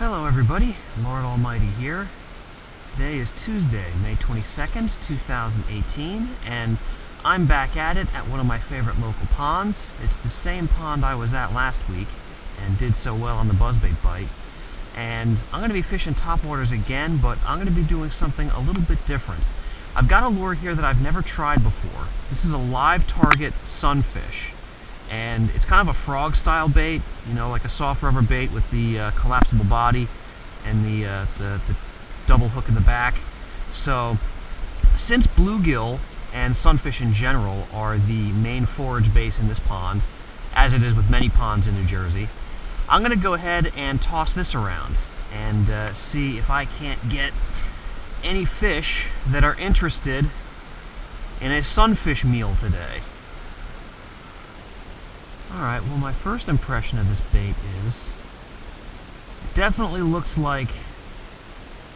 Hello everybody, Lord Almighty here. Today is Tuesday, May 22nd, 2018, and I'm back at it at one of my favorite local ponds. It's the same pond I was at last week and did so well on the buzzbait bite. And I'm going to be fishing topwaters again, but I'm going to be doing something a little bit different. I've got a lure here that I've never tried before. This is a live target sunfish. And it's kind of a frog style bait, you know, like a soft rubber bait with the collapsible body and the double hook in the back. So since bluegill and sunfish in general are the main forage base in this pond, as it is with many ponds in New Jersey, I'm going to go ahead and toss this around and see if I can't get any fish that are interested in a sunfish meal today. Alright, well, my first impression of this bait is it definitely looks like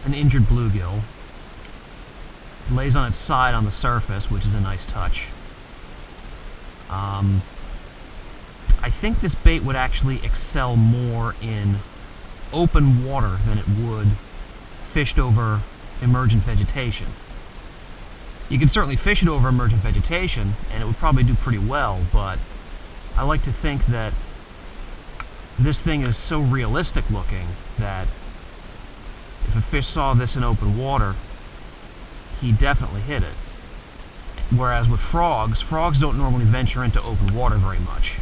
an injured bluegill. It lays on its side on the surface, which is a nice touch. I think this bait would actually excel more in open water than it would fished over emergent vegetation. You can certainly fish it over emergent vegetation, and it would probably do pretty well, but I like to think that this thing is so realistic looking that if a fish saw this in open water, he'd definitely hit it. Whereas with frogs don't normally venture into open water very much.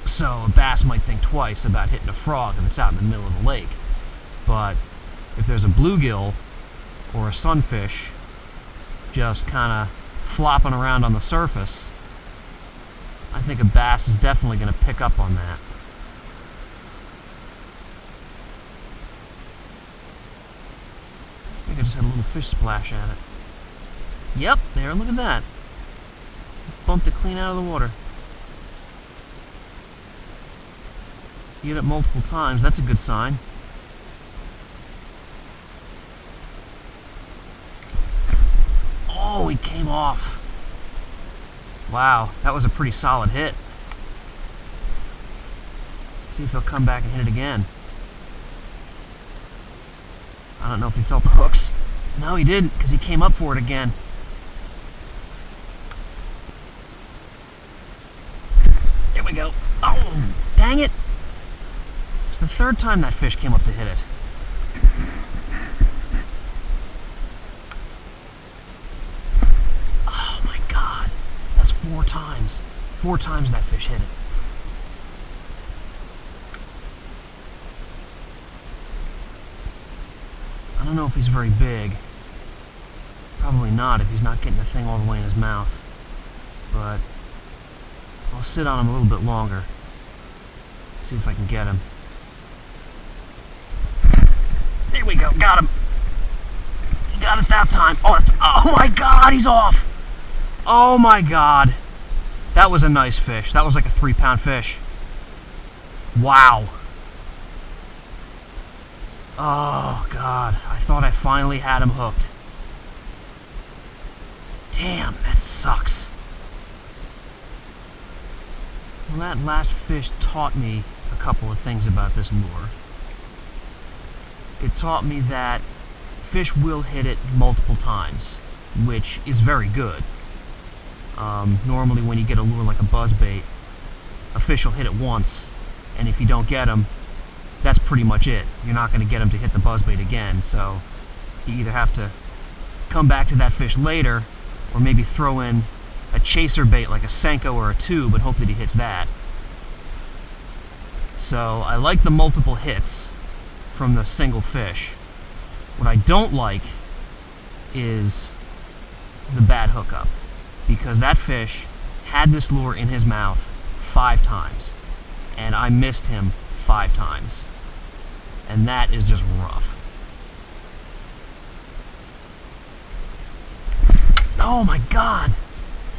So a bass might think twice about hitting a frog if it's out in the middle of the lake. But if there's a bluegill or a sunfish just kind of flopping around on the surface, I think a bass is definitely going to pick up on that. I think I just had a little fish splash at it. Yep, there, look at that. Bumped it clean out of the water. You hit it multiple times, that's a good sign. Oh, he came off. Wow, that was a pretty solid hit. See if he'll come back and hit it again. I don't know if he felt the hooks. No, he didn't, because he came up for it again. There we go. Oh, dang it. It's the third time that fish came up to hit it. Four times that fish hit it. I don't know if he's very big. Probably not if he's not getting the thing all the way in his mouth. But I'll sit on him a little bit longer. See if I can get him. There we go, got him. He got it that time. Oh my God, he's off. Oh my God. That was a nice fish. That was like a 3-pound fish. Wow. Oh, God. I thought I finally had him hooked. Damn, that sucks. Well, that last fish taught me a couple of things about this lure. It taught me that fish will hit it multiple times, which is very good. Normally when you get a lure like a buzzbait, a fish will hit it once, and if you don't get him, that's pretty much it. You're not going to get him to hit the buzzbait again, so you either have to come back to that fish later, or maybe throw in a chaser bait like a Senko or a tube and hope that he hits that. So I like the multiple hits from the single fish. What I don't like is the bad hookup, because that fish had this lure in his mouth 5 times, and I missed him 5 times, and that is just rough. Oh my God,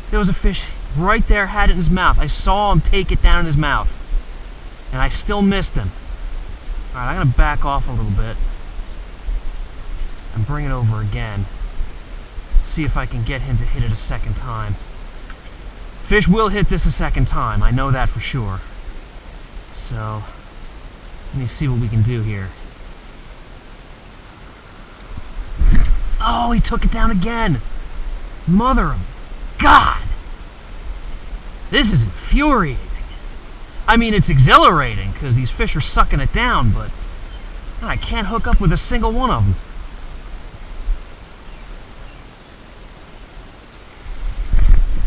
there was a fish right there, had it in his mouth. I saw him take it down in his mouth, and I still missed him. Alright, I'm going to back off a little bit and bring it over again. See if I can get him to hit it a second time. Fish will hit this a second time, I know that for sure. So, let me see what we can do here. Oh, he took it down again. Mother of God. This is infuriating. I mean, it's exhilarating because these fish are sucking it down, but I can't hook up with a single one of them.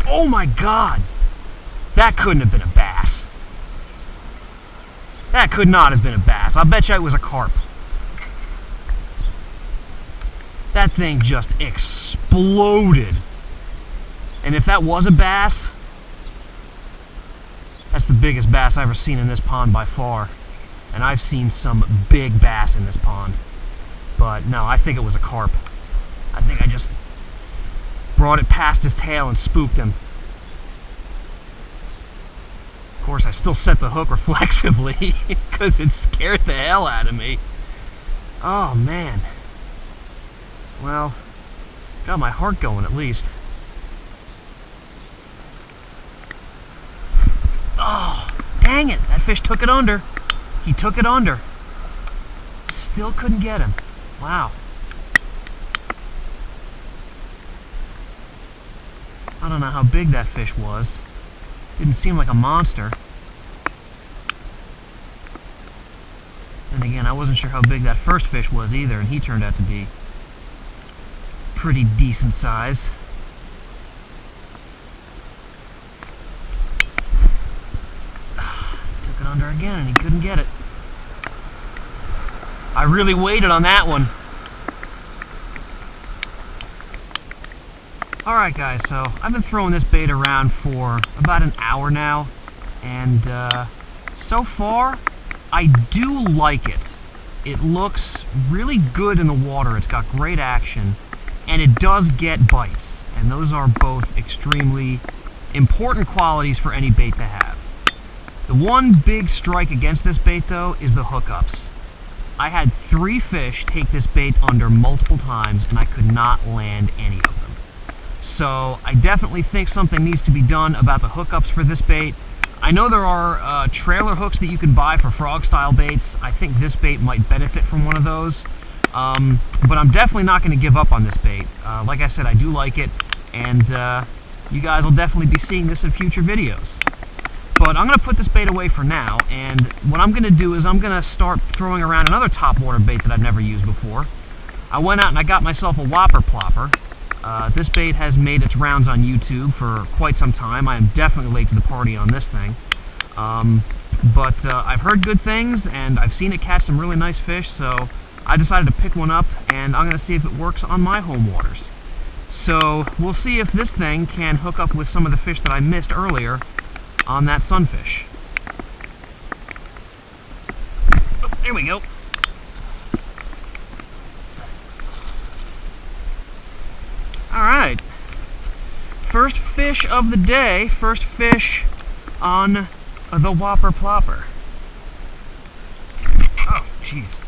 Oh my God. That couldn't have been a bass. That could not have been a bass. I bet you it was a carp. That thing just exploded. And if that was a bass, that's the biggest bass I've ever seen in this pond by far. And I've seen some big bass in this pond. But no, I think it was a carp. I think I just brought it past his tail and spooked him. Of course, I still set the hook reflexively because it scared the hell out of me. Oh, man. Well, got my heart going at least. Oh, dang it. That fish took it under. He took it under. Still couldn't get him. Wow. I don't know how big that fish was. Didn't seem like a monster. And again, I wasn't sure how big that first fish was either, and he turned out to be pretty decent size. Took it under again and he couldn't get it. I really waited on that one. Alright guys, so I've been throwing this bait around for about an hour now, and so far I do like it. It looks really good in the water, it's got great action, and it does get bites, and those are both extremely important qualities for any bait to have. The one big strike against this bait though is the hookups. I had 3 fish take this bait under multiple times and I could not land any of them. So I definitely think something needs to be done about the hookups for this bait. I know there are trailer hooks that you can buy for frog style baits. I think this bait might benefit from one of those. But I'm definitely not going to give up on this bait. Like I said, I do like it, and you guys will definitely be seeing this in future videos. But I'm going to put this bait away for now, and what I'm going to do is I'm going to start throwing around another topwater bait that I've never used before. I went out and I got myself a Whopper Plopper. This bait has made its rounds on YouTube for quite some time. I am definitely late to the party on this thing. But I've heard good things, and I've seen it catch some really nice fish, so I decided to pick one up, and I'm going to see if it works on my home waters. So we'll see if this thing can hook up with some of the fish that I missed earlier on that sunfish. Oh, there we go. Alright, first fish of the day, first fish on the Whopper Plopper. Oh, jeez.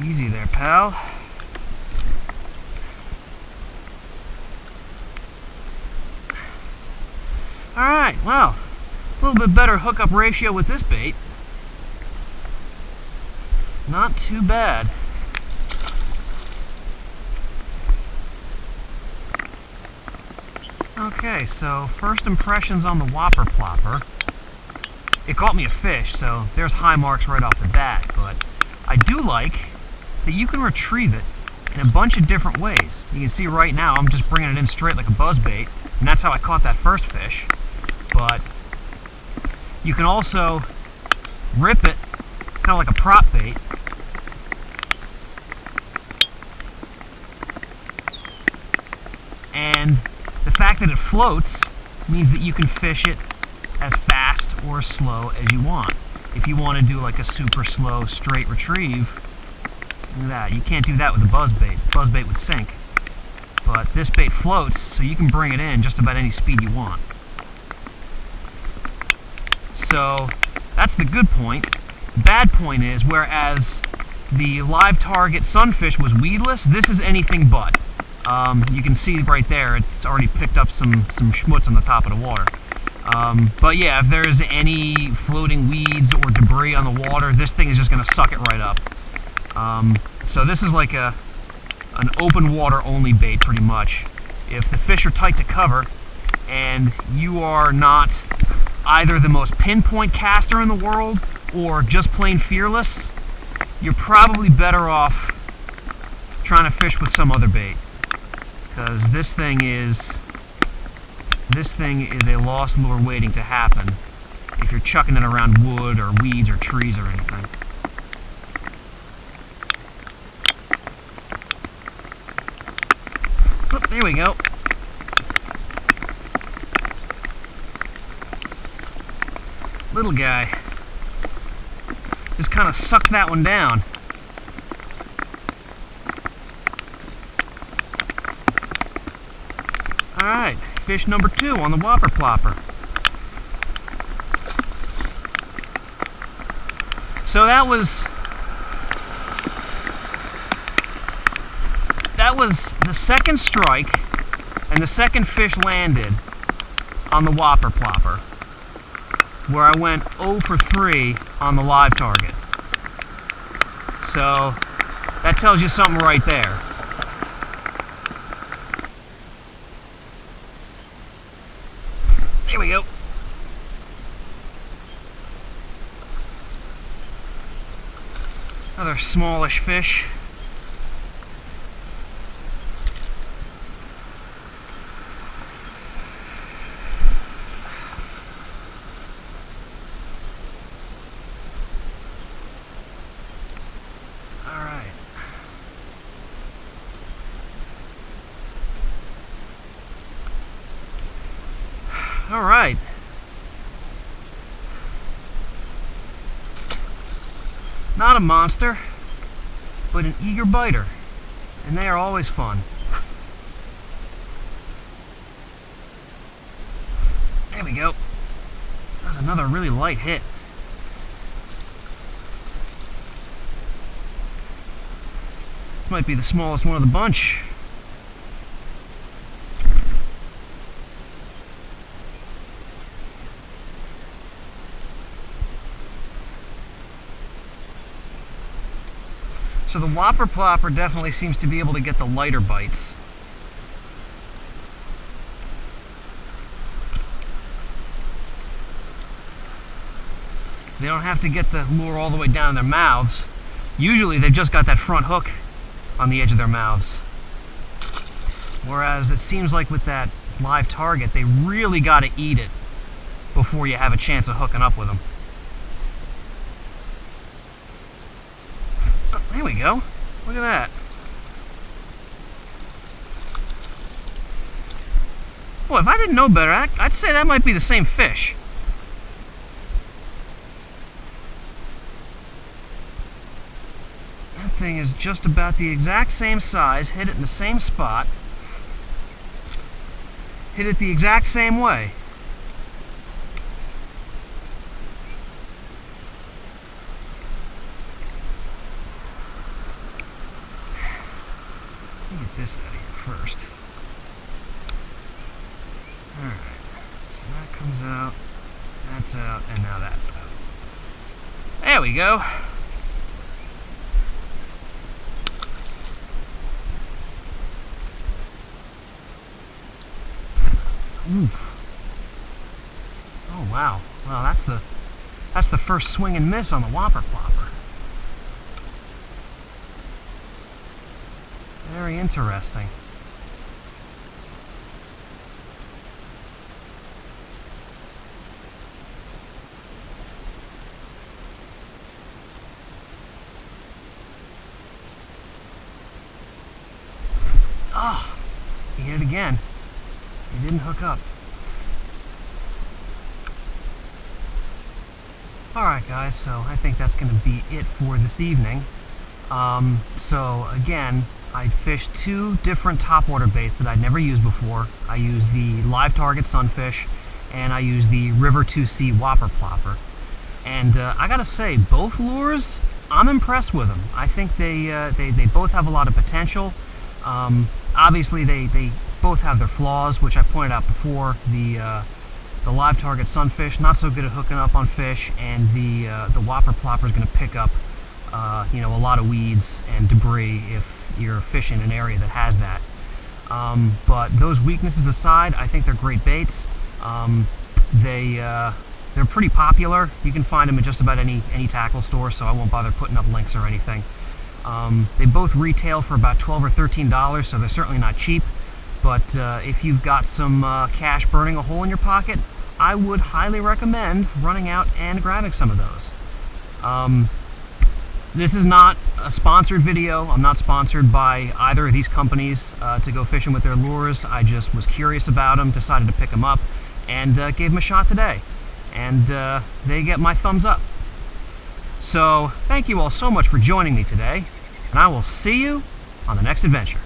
Easy there, pal. Alright, well, a little bit better hookup ratio with this bait. Not too bad. Okay, so first impressions on the Whopper Plopper. It caught me a fish, so there's high marks right off the bat, but I do like that you can retrieve it in a bunch of different ways. You can see right now I'm just bringing it in straight like a buzzbait, and that's how I caught that first fish. But you can also rip it kind of like a prop bait. And the fact that it floats means that you can fish it as fast or as slow as you want. If you want to do like a super slow straight retrieve, look at that. You can't do that with a buzzbait. Buzzbait would sink. But this bait floats, so you can bring it in just about any speed you want. So that's the good point. The bad point is, whereas the live target sunfish was weedless, this is anything but. You can see right there, it's already picked up some schmutz on the top of the water. But yeah, if there's any floating weeds or debris on the water, this thing is just going to suck it right up. So this is like a an open water only bait pretty much. If the fish are tight to cover and you are not either the most pinpoint caster in the world or just plain fearless, you're probably better off trying to fish with some other bait, because this thing is a lost lure waiting to happen if you're chucking it around wood or weeds or trees or anything. Oh, there we go. Little guy. Just kind of sucked that one down. Alright, fish number 2 on the Whopper Plopper. So that was the second strike and the second fish landed on the Whopper Plopper, where I went 0 for 3 on the live target. So that tells you something right there. There we go. Another smallish fish. All right. Not a monster, but an eager biter, and they are always fun. There we go. That's another really light hit. This might be the smallest one of the bunch. So the Whopper Plopper definitely seems to be able to get the lighter bites. They don't have to get the lure all the way down in their mouths. Usually they've just got that front hook on the edge of their mouths. Whereas it seems like with that live target, they really got to eat it before you have a chance of hooking up with them. There we go. Look at that. Boy, if I didn't know better, I'd say that might be the same fish. That thing is just about the exact same size, hit it in the same spot, hit it the exact same way. Get this out of here first. Alright, so that comes out, that's out, and now that's out. There we go. Ooh. Oh wow. Well, that's the first swing and miss on the Whopper Plopper. Very interesting. Ah, he hit it again. He didn't hook up. Alright guys, so I think that's going to be it for this evening. So again, I fished 2 different topwater baits that I'd never used before. I used the live target sunfish, and I used the River 2C Whopper Plopper. And I gotta say, both lures, I'm impressed with them. I think they both have a lot of potential. Obviously, they both have their flaws, which I pointed out before. The live target sunfish, not so good at hooking up on fish, and the Whopper Plopper is going to pick up a lot of weeds and debris if you're fishing in an area that has that. But those weaknesses aside, I think they're great baits. They're pretty popular. You can find them at just about any tackle store, so I won't bother putting up links or anything. They both retail for about $12 or $13, so they're certainly not cheap. But if you've got some cash burning a hole in your pocket, I would highly recommend running out and grabbing some of those. This is not a sponsored video. I'm not sponsored by either of these companies to go fishing with their lures. I just was curious about them, decided to pick them up, and gave them a shot today. And they get my thumbs up. So thank you all so much for joining me today, and I will see you on the next adventure.